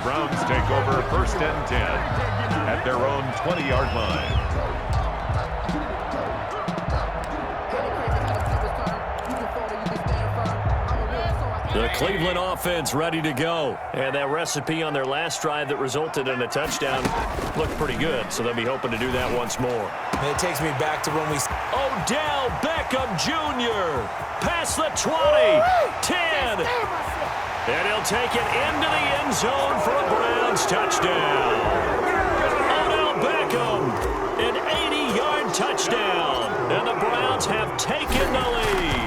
Browns take over 1st and 10 at their own 20-yard line. The Cleveland offense ready to go. And that recipe on their last drive that resulted in a touchdown looked pretty good, so they'll be hoping to do that once more. And it takes me back to when we... Odell Beckham Jr. past the 20, 10. And he'll take it into the end zone for a Browns touchdown. Odell Beckham, an 80-yard touchdown. And the Browns have taken the lead.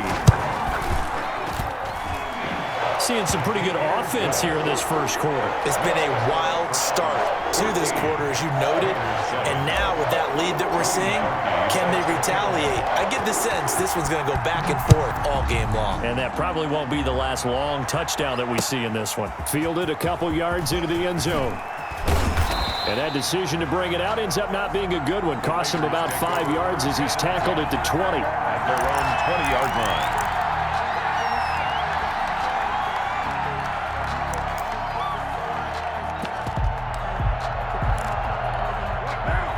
Seeing some pretty good offense here in this first quarter. It's been a wild start to this quarter, as you noted. And now with that lead that we're seeing, can they retaliate? I get the sense this one's going to go back and forth all game long. And that probably won't be the last long touchdown that we see in this one. Fielded a couple yards into the end zone. And that decision to bring it out ends up not being a good one. Cost him about 5 yards as he's tackled at the 20. At their own 20-yard line.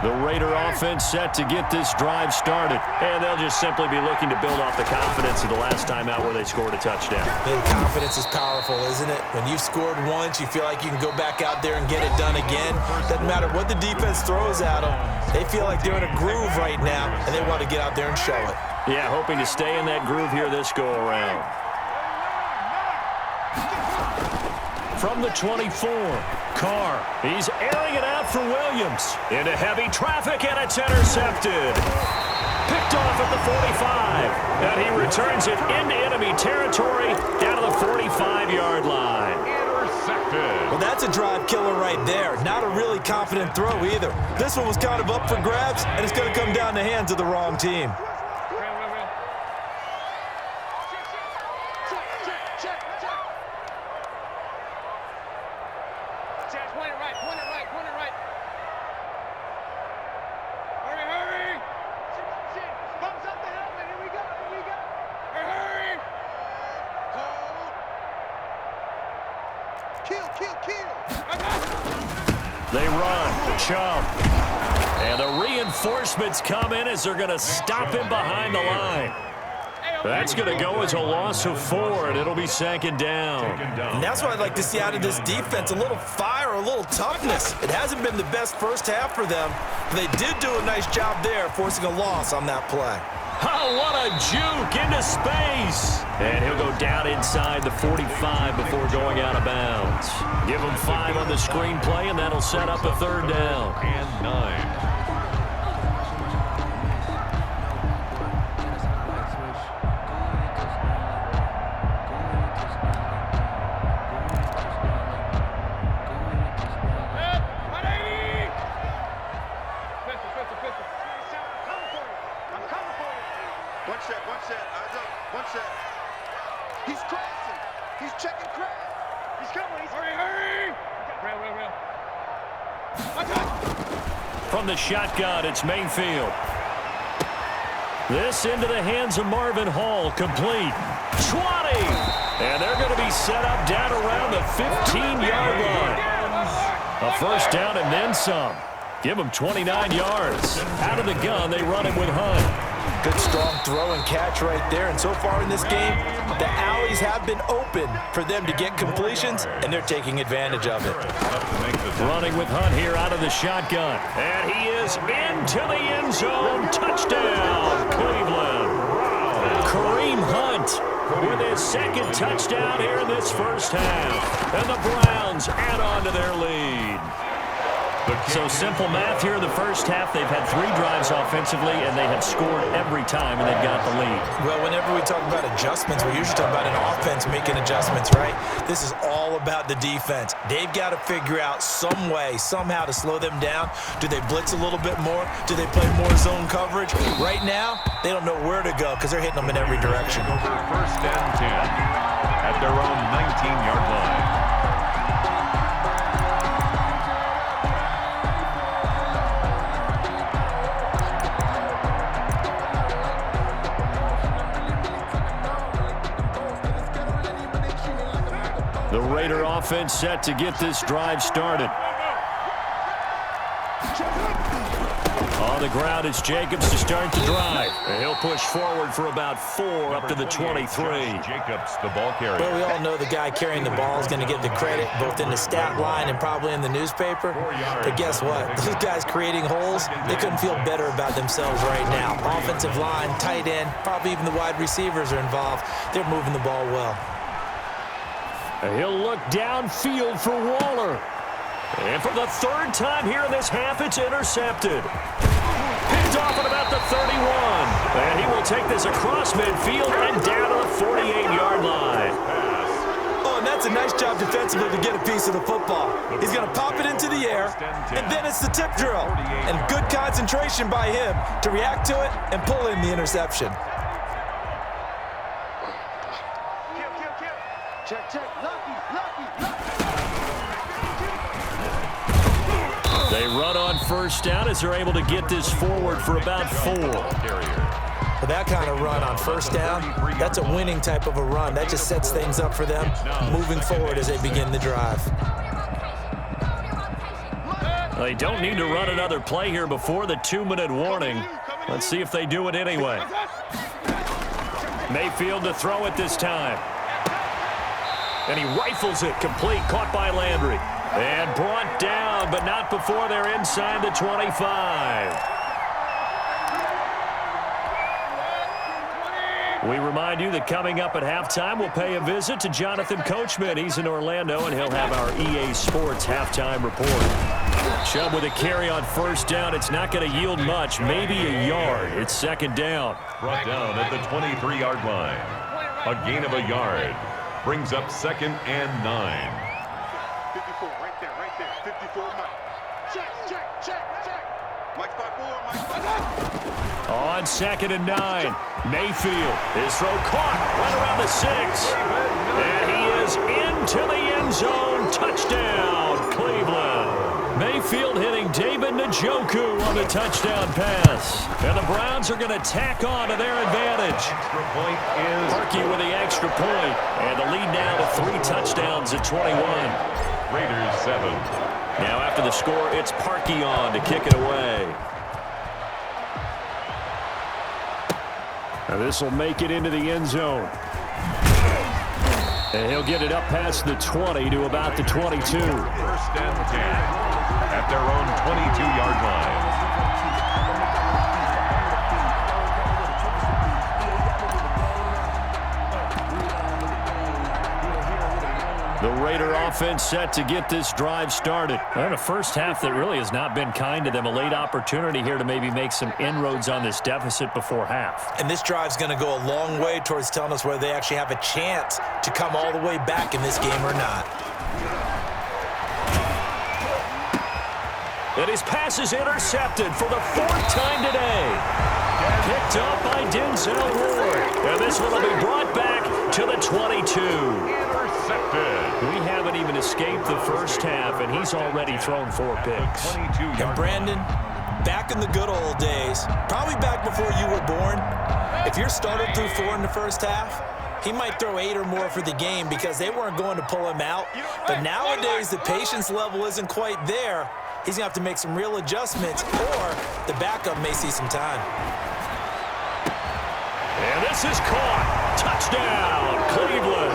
The Raider offense set to get this drive started. And they'll just simply be looking to build off the confidence of the last time out where they scored a touchdown. The confidence is powerful, isn't it? When you've scored once, you feel like you can go back out there and get it done again. Doesn't matter what the defense throws at them. They feel like they're in a groove right now, and they want to get out there and show it. Yeah, hoping to stay in that groove here this go-around. From the 24, Carr. He's airing it out for Williams. Into heavy traffic, and it's intercepted. Picked off at the 45. And he returns it into enemy territory down to the 45-yard line. Intercepted. Well, that's a drive killer right there. Not a really confident throw either. This one was kind of up for grabs, and it's going to come down the hands of the wrong team. They run, Chubb. And the reinforcements come in as they're going to stop him behind the line. That's going to go as a loss of 4, and it'll be 2nd down. And that's what I'd like to see out of this defense, a little fire, a little toughness. It hasn't been the best first half for them, but they did do a nice job there forcing a loss on that play. Oh, what a juke into space. And he'll go down inside the 45 before going out of bounds. Give him 5 on the screenplay, and that'll set up a 3rd down. And 9. From the shotgun, it's Mayfield. This into the hands of Marvin Hall, complete. 20! And they're going to be set up down around the 15-yard line. A 1st down and then some. Give them 29 yards. Out of the gun, they run it with Hunt. Good strong throw and catch right there. And so far in this game, the alleys have been open for them to get completions, and they're taking advantage of it. Running with Hunt here out of the shotgun. And he is into the end zone. Touchdown, Cleveland. Kareem Hunt with his 2nd touchdown here in this first half. And the Browns add on to their lead. So simple math here in the first half. They've had 3 drives offensively, and they have scored every time, and they've got the lead. Well, whenever we talk about adjustments, we usually talk about an offense making adjustments, right? This is all about the defense. They've got to figure out some way, somehow to slow them down. Do they blitz a little bit more? Do they play more zone coverage? Right now, they don't know where to go because they're hitting them in every direction. Over 1st and 10 at their own 19-yard line. The Raider offense set to get this drive started. On the ground, it's Jacobs to start the drive. And he'll push forward for about 4 up to the 23. Jacobs, the ball carrier. Well, we all know the guy carrying the ball is going to get the credit both in the stat line and probably in the newspaper. But guess what? Those guys creating holes, they couldn't feel better about themselves right now. Offensive line, tight end, probably even the wide receivers are involved. They're moving the ball well. And he'll look downfield for Waller. And for the 3rd time here in this half, it's intercepted. Picked off at about the 31. And he will take this across midfield and down to the 48-yard line. Oh, and that's a nice job defensively to get a piece of the football. He's going to pop it into the air, and then it's the tip drill. And good concentration by him to react to it and pull in the interception. Check. Lucky. They run on 1st down as they're able to get this forward for about 4. For that kind of run on 1st down, that's a winning type of a run. That just sets things up for them moving forward as they begin the drive. They don't need to run another play here before the 2-minute warning. Let's see if they do it anyway. Mayfield to throw it this time. And he rifles it complete, caught by Landry. And brought down, but not before they're inside the 25. We remind you that coming up at halftime, we'll pay a visit to Jonathan Coachman. He's in Orlando, and he'll have our EA Sports halftime report. Chubb with a carry on 1st down. It's not going to yield much, maybe a yard. It's 2nd down. Brought down at the 23-yard line. A gain of a yard. Brings up 2nd and 9. 54, right there. 54, Mike. Check. Mike 5-4, On 2nd and 9. Mayfield. His throw caught right around the 6. And he is into the end zone. Touchdown, Cleveland. Mayfield hitting David Njoku on the touchdown pass. And the Browns are going to tack on to their advantage. Extra point is Parkey with the extra point. And the lead now to 3 touchdowns at 21. Raiders 7. Now after the score, it's Parkey on to kick it away. Now this will make it into the end zone. And he'll get it up past the 20 to about the 22. 1st and 10 at their own 22-yard line. The Raider offense set to get this drive started. And a first half that really has not been kind to them. A late opportunity here to maybe make some inroads on this deficit before half. And this drive's going to go a long way towards telling us whether they actually have a chance to come all the way back in this game or not. And his pass is intercepted for the 4th time today. Picked up by Denzel Ward. And this one will be brought back to the 22. We haven't even escaped the first half, and he's already thrown 4 picks. And Brandon, back in the good old days, probably back before you were born, if your starter threw 4 in the first half, he might throw 8 or more for the game because they weren't going to pull him out. But nowadays, the patience level isn't quite there. He's going to have to make some real adjustments, or the backup may see some time. And this is caught. Touchdown, Cleveland.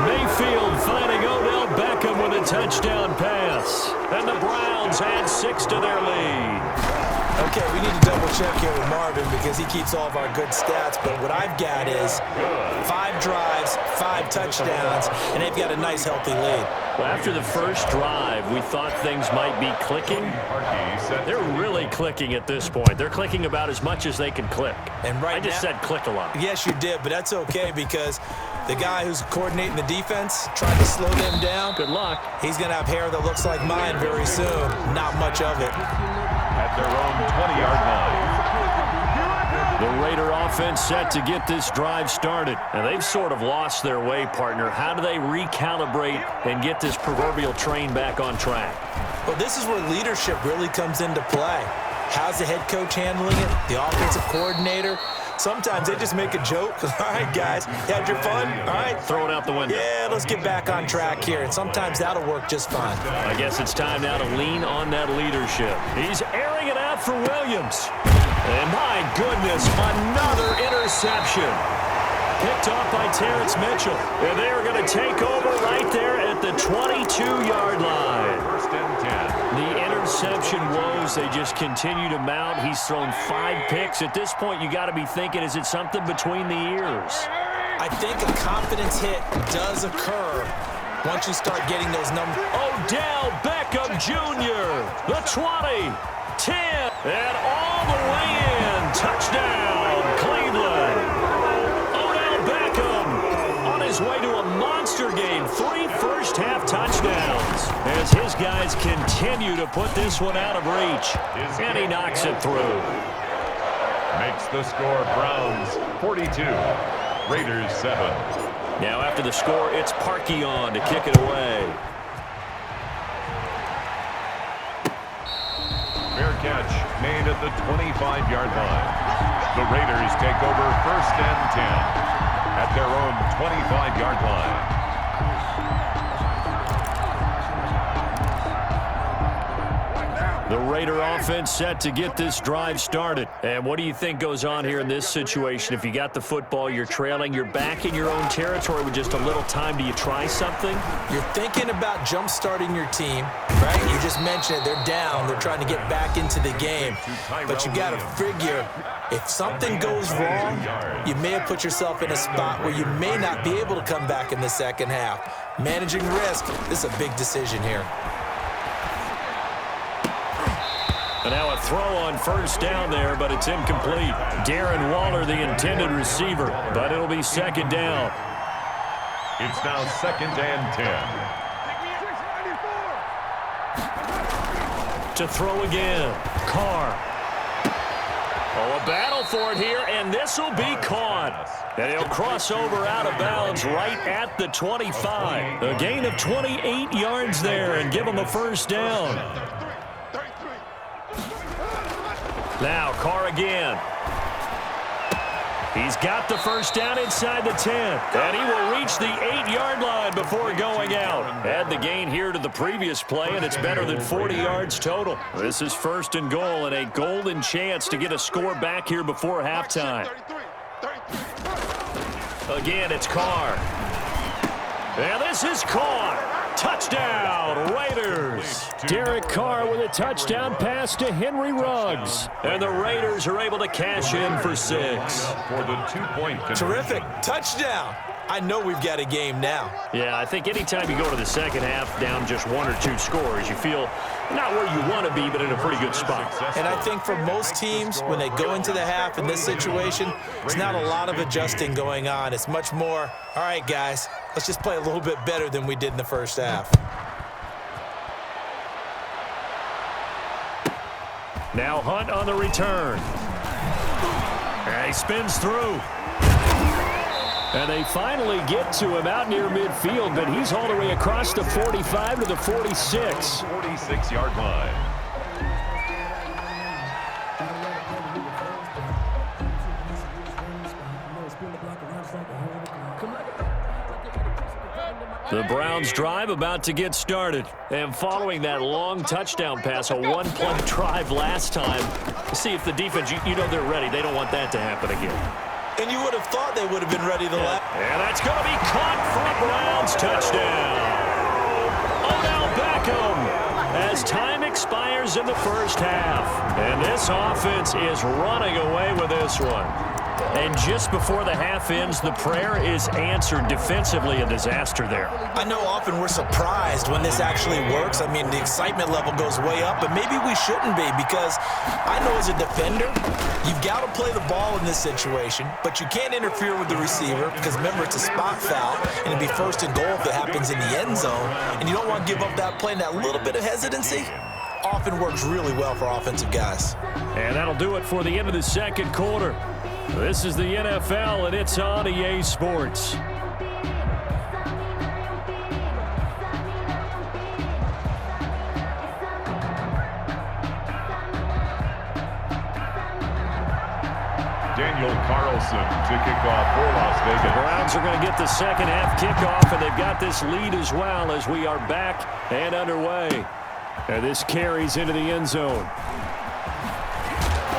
Mayfield finding Odell Beckham with a touchdown pass. And the Browns add 6 to their lead. Okay, we need to double check here with Marvin because he keeps all of our good stats, but what I've got is 5 drives, 5 touchdowns, and they've got a nice, healthy lead. Well, after the first drive, we thought things might be clicking. They're really clicking at this point. They're clicking about as much as they can click. And right I just said click a lot. Yes, you did, but that's okay because the guy who's coordinating the defense, trying to slow them down. Good luck. He's going to have hair that looks like mine very soon. Not much of it. At their own 20-yard line. The Raider offense set to get this drive started. And they've sort of lost their way, partner. How do they recalibrate and get this proverbial train back on track? Well, this is where leadership really comes into play. How's the head coach handling it? The offensive coordinator? Sometimes they just make a joke. All right, guys, you had your fun? All right. Throw it out the window. Yeah, let's get back on track here, and sometimes that'll work just fine. I guess it's time now to lean on that leadership. He's airing it out for Williams. And my goodness, another interception. Picked off by Terrence Mitchell. And they are going to take over right there at the 22-yard line. First and 10. The interception woes, they just continue to mount. He's thrown 5 picks. At this point, you got to be thinking, is it something between the ears? I think a confidence hit does occur once you start getting those numbers. Odell Beckham Jr., the 20, 10, and all the way in. Touchdown, Cleveland. Odell Beckham on his way to a monster game. 3 first-half touchdowns as his guys continue to put this one out of reach. And he knocks it through. Makes the score Browns 42, Raiders 7. Now after the score, it's Parkey on to kick it away. Fair catch made at the 25-yard line. The Raiders take over first and 10 at their own 25-yard line. The Raider offense set to get this drive started. And what do you think goes on here in this situation? If you got the football, you're trailing, you're back in your own territory with just a little time. Do you try something? You're thinking about jump-starting your team, right? You just mentioned it. They're down. They're trying to get back into the game. But you got to figure, if something goes wrong, you may have put yourself in a spot where you may not be able to come back in the second half. Managing risk, this is a big decision here. And now a throw on first down there, but it's incomplete. Darren Waller, the intended receiver, but it'll be second down. It's now second and 10. To throw again, Carr. Oh, a battle for it here, and this will be caught. And he'll cross over out of bounds right at the 25. A gain of 28 yards there and give him a first down. Now, Carr again. He's got the first down inside the 10. And he will reach the 8-yard line before going out. Add the gain here to the previous play, and it's better than 40 yards total. This is first and goal, and a golden chance to get a score back here before halftime. Again, it's Carr. And this is Carr. Touchdown, Raiders. Derek Carr with a touchdown pass to Henry Ruggs. And the Raiders are able to cash in for 6. For the 2-point conversion. Terrific. Touchdown. I know we've got a game now. Yeah, I think anytime you go to the second half down just 1 or 2 scores, you feel not where you want to be, but in a pretty good spot. And I think for most teams, when they go into the half in this situation, there's not a lot of adjusting going on. It's much more, all right, guys, let's just play a little bit better than we did in the first half. Now Hunt on the return. And he spins through. And they finally get to him out near midfield, but he's all the way across the 45 to the 46. 46-yard line. The Browns drive about to get started. And following that long touchdown pass, a one-play drive last time, see if the defense, you know they're ready. They don't want that to happen again. And you would have thought they would have been ready the last. And that's going to be caught for a Browns touchdown. Odell Beckham as time expires in the first half. And this offense is running away with this one. And just before the half ends, the prayer is answered. Defensively, a disaster there. I know often we're surprised when this actually works. I mean, the excitement level goes way up, but maybe we shouldn't be, because I know as a defender, you've got to play the ball in this situation, but you can't interfere with the receiver because, remember, it's a spot foul, and it'd be first and goal if it happens in the end zone, and you don't want to give up that play, and that little bit of hesitancy often works really well for offensive guys. And that'll do it for the end of the second quarter. This is the NFL, and it's on EA Sports. Daniel Daniel Carlson to kick off for Las Vegas. The Browns are going to get the second half kickoff, and they've got this lead as well as we are back and underway. And this carries into the end zone.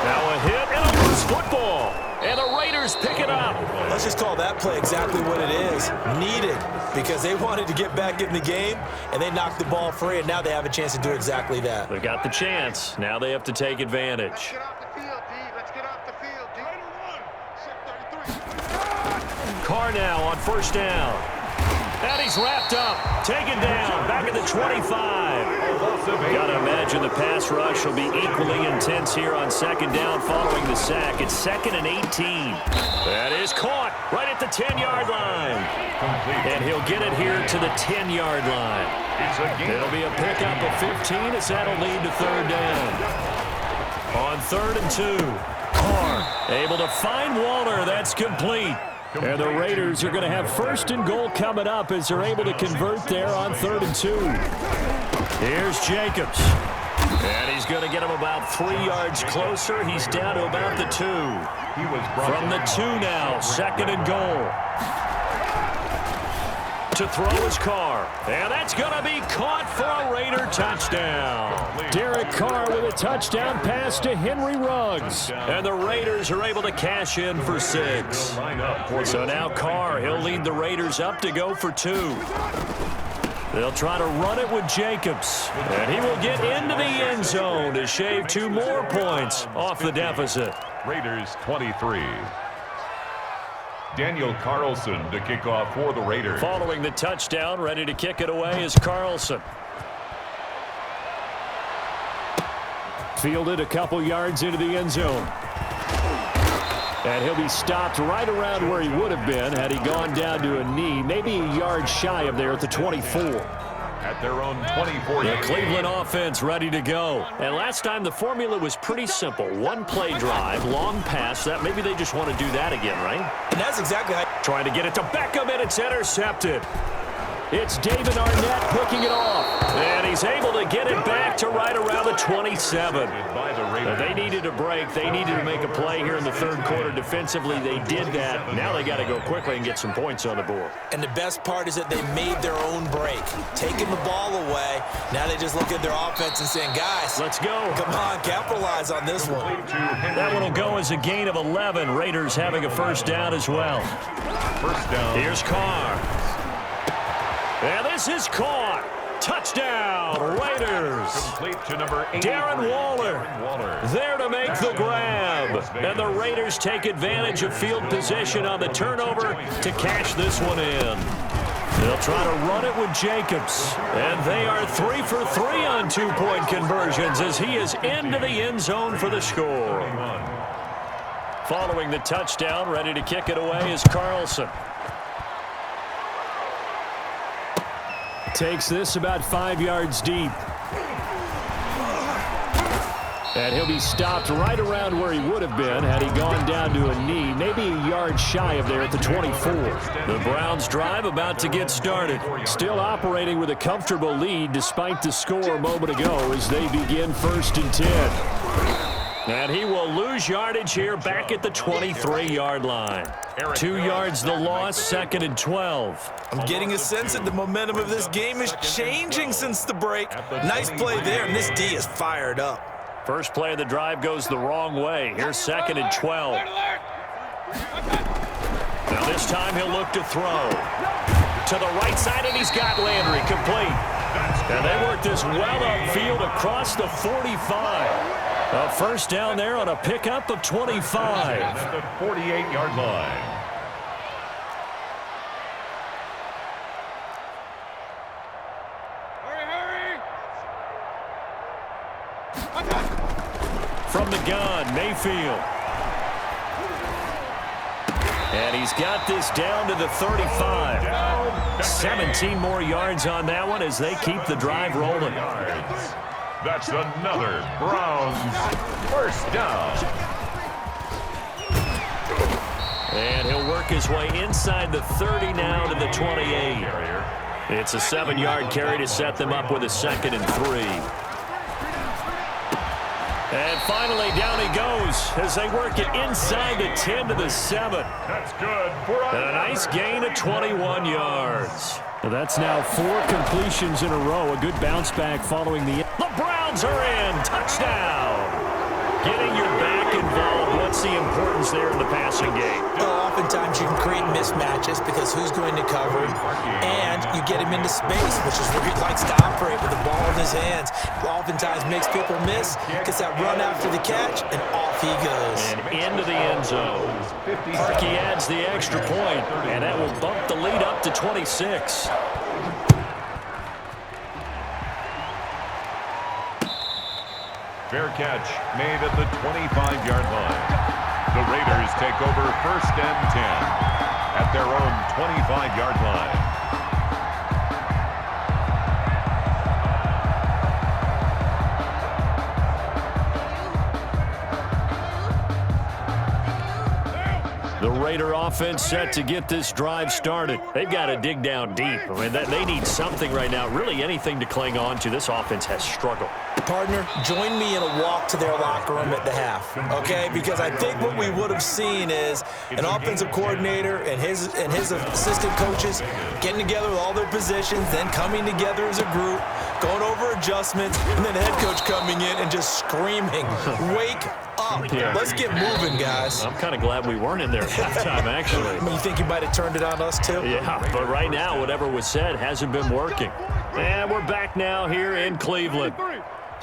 Now a hit and a loose football. And the Raiders pick it up. Let's just call that play exactly what it is. Needed, because they wanted to get back in the game, and they knocked the ball free, and now they have a chance to do exactly that. They got the chance. Now they have to take advantage. Let's get off the field, D. Let's get off the field, D. Set 33. Carr now on first down. And he's wrapped up. Taken down. Back at the 25. Got to imagine the pass rush will be equally intense here on second down following the sack. It's 2nd and 18. That is caught right at the 10-yard line. And he'll get it here to the 10-yard line. It'll be a pickup of 15 as that'll lead to third down. On 3rd and 2. Carr able to find Waller. That's complete. And the Raiders are going to have 1st and goal coming up as they're able to convert there on 3rd and 2. Here's Jacobs. And he's going to get him about 3 yards closer. He's down to about the 2. From the 2 now, 2nd and goal. To throw his Carr. And that's going to be caught for a Raider touchdown. Derek Carr with a touchdown pass to Henry Ruggs. And the Raiders are able to cash in for 6. So now Carr, he'll lead the Raiders up to go for 2. They'll try to run it with Jacobs. And he will get into the end zone to shave 2 more points off the deficit. Raiders 23. Daniel Carlson to kick off for the Raiders. Following the touchdown, ready to kick it away is Carlson. Fielded a couple yards into the end zone. And he'll be stopped right around where he would have been had he gone down to a knee, maybe a yard shy of there at the 24. At their own 24. The Cleveland offense ready to go. And last time the formula was pretty simple. 1 play drive, long pass. That maybe they just want to do that again, right? And that's exactly how... Trying to get it to Beckham, and it's intercepted. It's David Arnett picking it off. And he's able to get it back to right around the 27. They needed a break. They needed to make a play here in the 3rd quarter defensively. They did that. Now they got to go quickly and get some points on the board. And the best part is that they made their own break. Taking the ball away. Now they just look at their offense and saying, guys, let's go. Come on, capitalize on this one. That one will go as a gain of 11. Raiders having a first down as well. First down. Here's Carr. And this is caught. Touchdown, Raiders. Complete to number 8. Darren Waller there to make the grab. And the Raiders take advantage of field position on the turnover to cash this one in. They'll try to run it with Jacobs. And they are 3 for 3 on 2-point conversions as he is into the end zone for the score. Following the touchdown, ready to kick it away is Carlson. Takes this about 5 yards deep. And he'll be stopped right around where he would have been had he gone down to a knee, maybe a yard shy of there at the 24. The Browns drive about to get started. Still operating with a comfortable lead despite the score a moment ago as they begin 1st and 10. And he will lose yardage here back at the 23-yard line. 2 yards the loss, 2nd and 12. I'm getting a sense that the momentum of this game is changing since the break. Nice play there, and this D is fired up. First play of the drive goes the wrong way. Here's 2nd and 12. Now this time he'll look to throw. To the right side, and he's got Landry complete. And they work this well upfield across the 45. A first down there on a pickup of 25. At the 48-yard line. From the gun, Mayfield. And he's got this down to the 35. 17 more yards on that one as they keep the drive rolling. That's another Browns first down. And he'll work his way inside the 30 now to the 28. It's a 7-yard carry to set them up with a 2nd and 3. And finally, down he goes yards as they work it inside the 10 to the 7. That's good for And a nice gain of 21 yards. Well, that's now 4 completions in a row. A good bounce back following the... The Browns are in. Touchdown. Getting your back involved. What's the importance there in the passing game? Well, oftentimes you can create mismatches because who's going to cover him, and you get him into space, which is where he likes to operate with the ball in his hands. Oftentimes makes people miss, gets that run after the catch, and off he goes. And into the end zone. Parkey adds the extra point, and that will bump the lead up to 26. Fair catch made at the 25-yard line. The Raiders take over 1st and 10 at their own 25-yard line. The Raider offense set to get this drive started. They've got to dig down deep. I mean, they need something right now, really anything to cling on to. This offense has struggled. Partner, join me in a walk to their locker room at the half, okay? Because I think what we would have seen is an offensive coordinator and his assistant coaches getting together with all their positions, then coming together as a group, going over adjustments, and then the head coach coming in and just screaming, "Wake up. Yeah. Let's get moving, guys." I'm kind of glad we weren't in there at that time, actually. You think you might have turned it on us, too? Yeah, but right now, whatever was said hasn't been working. And we're back now here in Cleveland.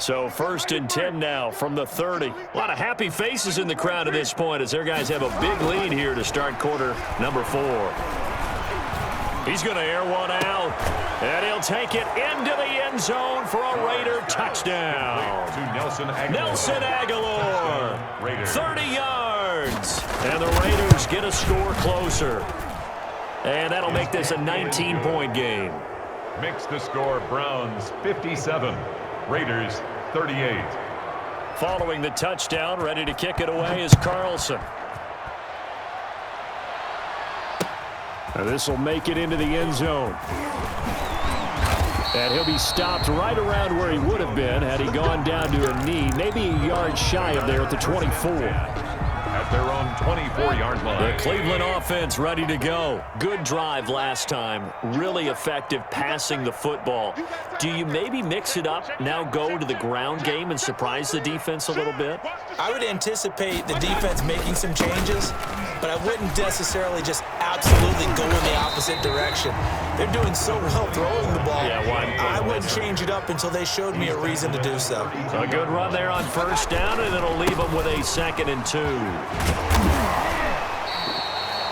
So 1st and 10 now from the 30. A lot of happy faces in the crowd at this point as their guys have a big lead here to start quarter number 4. He's going to air one out, and he'll take it into the end zone for a Raider touchdown. To Nelson Aguilar. Nelson Aguilar, 30 yards. And the Raiders get a score closer. And that'll make this a 19-point game. Makes the score Browns 57, Raiders 38. Following the touchdown, ready to kick it away is Carlson. This will make it into the end zone. And he'll be stopped right around where he would have been had he gone down to a knee, maybe a yard shy of there at the 24. At their own 24-yard line. The Cleveland offense ready to go. Good drive last time. Really effective passing the football. Do you maybe mix it up, now go to the ground game and surprise the defense a little bit? I would anticipate the defense making some changes, but I wouldn't necessarily just absolutely go in the opposite direction. They're doing so well throwing the ball. Yeah, I wouldn't change it up until they showed me a reason to do so. A good run there on 1st down, and it'll leave them with a 2nd and 2.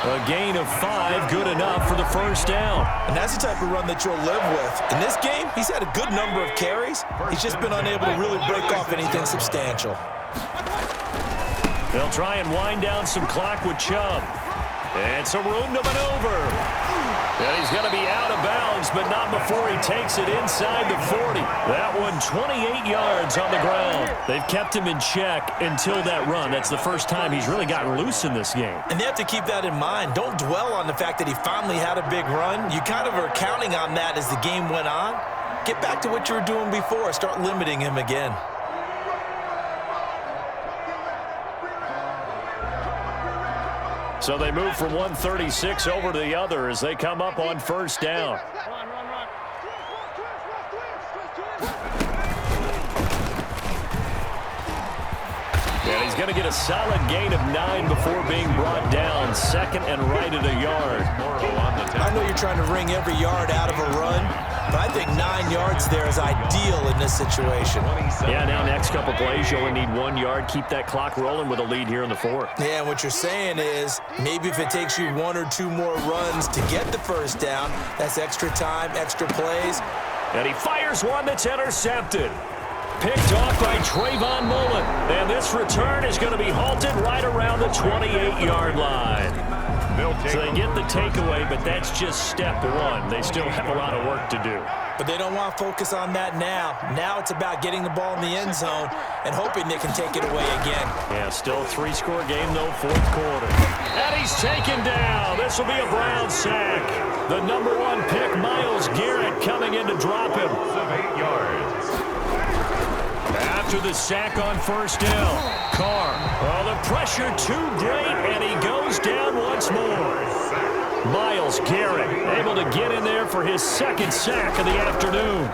A gain of 5, good enough for the 1st down. And that's the type of run that you'll live with. In this game, he's had a good number of carries. He's just been unable to really break off anything substantial. They'll try and wind down some clock with Chubb. And some room to maneuver. And he's going to be out of bounds, but not before he takes it inside the 40. That one 28 yards on the ground. They've kept him in check until that run. That's the first time he's really gotten loose in this game. And they have to keep that in mind. Don't dwell on the fact that he finally had a big run. You kind of are counting on that as the game went on. Get back to what you were doing before. Start limiting him again. So they move from 136 over to the other as they come up on 1st down. And he's going to get a solid gain of 9 before being brought down. 2nd and right at a yard. I know you're trying to wring every yard out of a run, but I think 9 yards there is ideal in this situation. Yeah, now next couple plays, you only need 1 yard. Keep that clock rolling with a lead here in the 4th. Yeah, what you're saying is maybe if it takes you 1 or 2 more runs to get the 1st down, that's extra time, extra plays. And he fires one that's intercepted. Picked off by Trayvon Mullen. And this return is going to be halted right around the 28-yard line. So they get the takeaway, but that's just step 1. They still have a lot of work to do. But they don't want to focus on that now. Now it's about getting the ball in the end zone and hoping they can take it away again. Yeah, still a 3-score game, though, 4th quarter. And he's taken down. This will be a Brown sack. The number 1 pick, Myles Garrett, coming in to drop him. 8 yards. after the sack on first down. Carr. Oh, the pressure too great, and he goes down once more. Myles Garrett able to get in there for his second sack of the afternoon.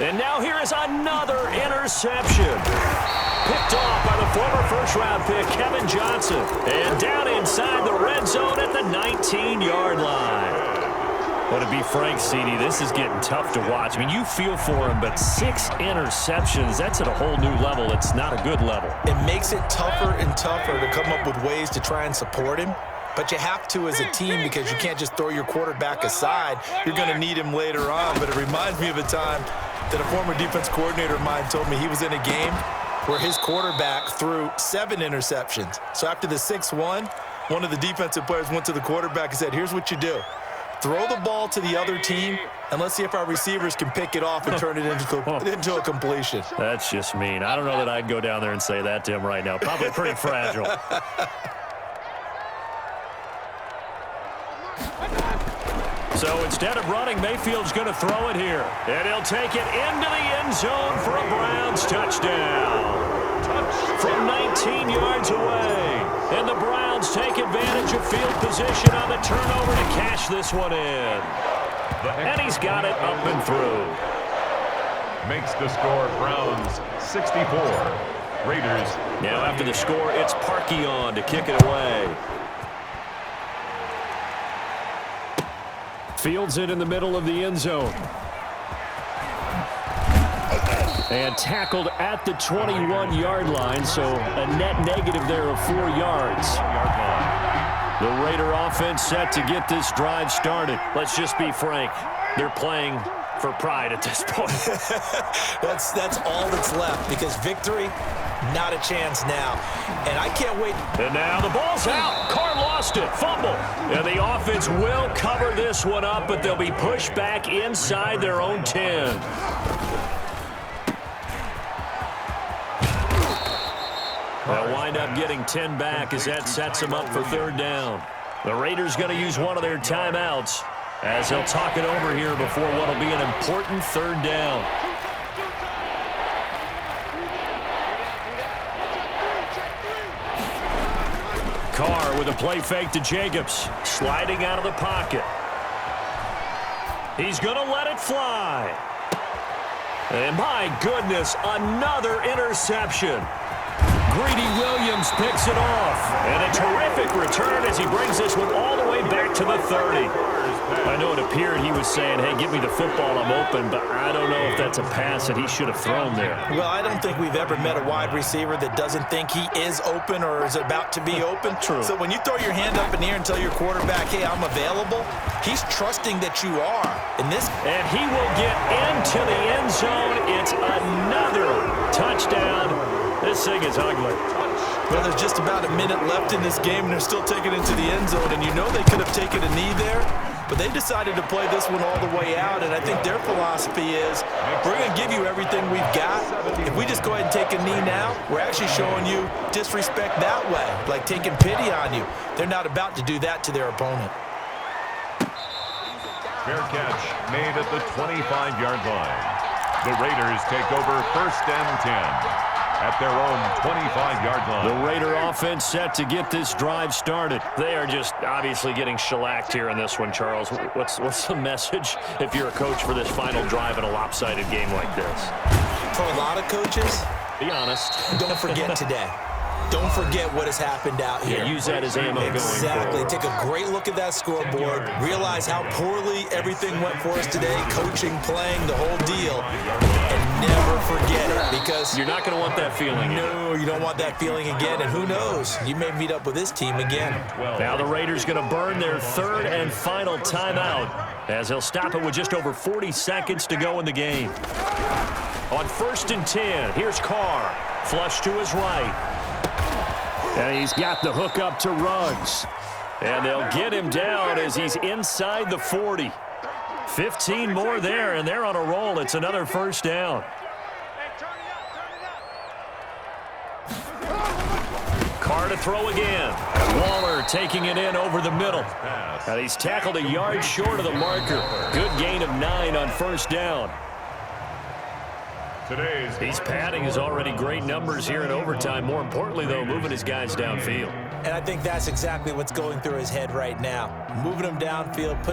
And now here is another interception. Picked off by the former first-round pick, Kevin Johnson. And down inside the red zone at the 19-yard line. But to be frank, CD, this is getting tough to watch. I mean, you feel for him, but 6 interceptions, that's at a whole new level. It's not a good level. It makes it tougher and tougher to come up with ways to try and support him. But you have to as a team because you can't just throw your quarterback aside. You're going to need him later on. But it reminds me of a time that a former defense coordinator of mine told me he was in a game where his quarterback threw 7 interceptions. So after the 6th one of the defensive players went to the quarterback and said, here's what you do. Throw the ball to the other team, and let's see if our receivers can pick it off and turn it into a completion. That's just mean. I don't know that I'd go down there and say that to him right now. Probably pretty fragile. So instead of running, Mayfield's going to throw it here. And he'll take it into the end zone for a Browns touchdown. From 19 yards away. And the Browns take advantage of field position on the turnover to cash this one in. And he's got it up and through. Makes the score Browns 64. Raiders. Now after the score, it's Parkey on to kick it away. Fields it in the middle of the end zone. And tackled at the 21-yard line, so a net negative there of 4 yards. The Raider offense set to get this drive started. Let's just be frank. They're playing for pride at this point. That's all that's left because victory, not a chance now. And I can't wait. And now the ball's out. Carr lost it. Fumble. And the offense will cover this one up, but they'll be pushed back inside their own 10. They'll wind up getting 10 back as that sets them up for 3rd down. The Raiders going to use one of their timeouts as they'll talk it over here before what will be an important 3rd down. Carr with a play fake to Jacobs, sliding out of the pocket. He's going to let it fly. And my goodness, another interception. Greedy Williams picks it off. And a terrific return as he brings this one all the way back to the 30. I know it appeared he was saying, hey, give me the football, I'm open, but I don't know if that's a pass that he should have thrown there. Well, I don't think we've ever met a wide receiver that doesn't think he is open or is about to be open. True. So when you throw your hand up in the air and tell your quarterback, hey, I'm available, he's trusting that you are. And he will get into the end zone. It's another touchdown. This thing is ugly. Well, there's just about a minute left in this game, and they're still taking it into the end zone. And you know they could have taken a knee there, but they decided to play this one all the way out. And I think their philosophy is, we're going to give you everything we've got. If we just go ahead and take a knee now, we're actually showing you disrespect that way, like taking pity on you. They're not about to do that to their opponent. Fair catch made at the 25-yard line. The Raiders take over 1st and 10. At their own 25-yard line. The Raider offense set to get this drive started. They are just obviously getting shellacked here in this one, Charles. What's the message if you're a coach for this final drive in a lopsided game like this? For a lot of coaches, be honest. Don't forget today. Don't forget what has happened out here. Yeah, use that as ammo going forward. Exactly. Take a great look at that scoreboard. Realize how poorly everything went for us today. Coaching, playing, the whole deal. And never forget it because you're not going to want that feeling. No, you don't want that feeling again. And who knows? You may meet up with this team again. Now the Raiders going to burn their 3rd and final timeout as they'll stop it with just over 40 seconds to go in the game. On 1st and 10, here's Carr. Flush to his right. And he's got the hook up to Ruggs. And they'll get him down as he's inside the 40. 15 more there, and they're on a roll. It's another 1st down. Carr to throw again. Waller taking it in over the middle. And he's tackled a yard short of the marker. Good gain of 9 on first down. He's padding his already great numbers here in overtime. More importantly, though, moving his guys downfield. And I think that's exactly what's going through his head right now. Moving them downfield,